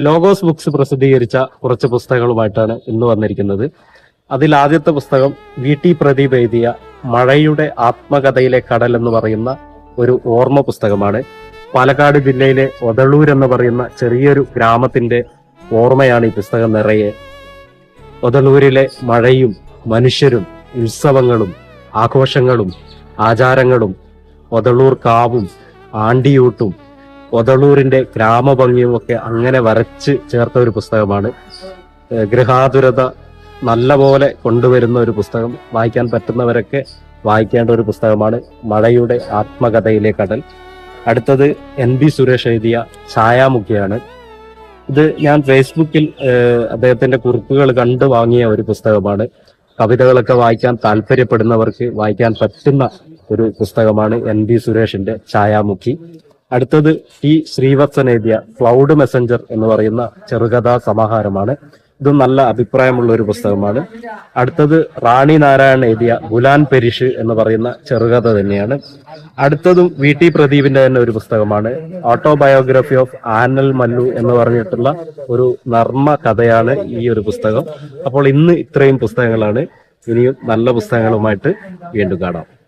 Logos books പ്രസിദ്ധീകരിച്ച കുറച്ച് പുസ്തകങ്ങളുമായിട്ടാണ് ഇന്ന് വന്നിരിക്കുന്നത്. അതിൽ ആദ്യത്തെ പുസ്തകം VT പ്രദീപ് എഴുതിയ മഴയുടെ ആത്മകഥയിലെ കടൽ എന്ന് പറയുന്ന ഒരു ഓർമ്മ പുസ്തകമാണ്. പാലക്കാട് ജില്ലയിലെ ഒതളൂർ എന്ന് പറയുന്ന ചെറിയൊരു ഗ്രാമത്തിന്റെ ഓർമ്മയാണ് ഈ പുസ്തകം നിറയെ. ഒതളൂരിലെ മഴയും മനുഷ്യരും ഉത്സവങ്ങളും ആഘോഷങ്ങളും ആചാരങ്ങളും ഒതളൂർ കാവും ആണ്ടിയൂട്ടും ഒതളൂരിന്റെ ഗ്രാമഭംഗിയും ഒക്കെ അങ്ങനെ വരച്ച് ചേർത്ത ഒരു പുസ്തകമാണ്. ഗൃഹാതുരത നല്ല പോലെ കൊണ്ടുവരുന്ന ഒരു പുസ്തകം. വായിക്കാൻ പറ്റുന്നവരൊക്കെ വായിക്കേണ്ട ഒരു പുസ്തകമാണ് മഴയുടെ ആത്മകഥയിലെ കടൽ. അടുത്തത് NB സുരേഷ് എഴുതിയ ഛായാമുഖിയാണ്. ഇത് ഞാൻ ഫേസ്ബുക്കിൽ അദ്ദേഹത്തിന്റെ കുറിപ്പുകൾ കണ്ടു വാങ്ങിയ ഒരു പുസ്തകമാണ്. കവിതകളൊക്കെ വായിക്കാൻ താല്പര്യപ്പെടുന്നവർക്ക് വായിക്കാൻ പറ്റുന്ന ഒരു പുസ്തകമാണ് NB സുരേഷിന്റെ ഛായാമുഖി. അടുത്തത് T ശ്രീവത്സൻ എഴുതിയ ക്ലൗഡ് മെസ്സഞ്ചർ എന്ന് പറയുന്ന ചെറുകഥാ സമാഹാരമാണ്. ഇതും നല്ല അഭിപ്രായമുള്ള ഒരു പുസ്തകമാണ്. അടുത്തത് റാണി നാരായണൻ എഴുതിയ ഗുലാൻ പെരിഷ് എന്ന് പറയുന്ന ചെറുകഥ തന്നെയാണ്. അടുത്തതും VT പ്രദീപിന്റെ തന്നെ ഒരു പുസ്തകമാണ്. ഓട്ടോബയോഗ്രഫി ഓഫ് ആനൽ മല്ലു എന്ന് പറഞ്ഞിട്ടുള്ള ഒരു നർമ്മ കഥയാണ് ഈ ഒരു പുസ്തകം. അപ്പോൾ ഇന്ന് ഇത്രയും പുസ്തകങ്ങളാണ്. ഇനിയും നല്ല പുസ്തകങ്ങളുമായിട്ട് വീണ്ടും കാണാം.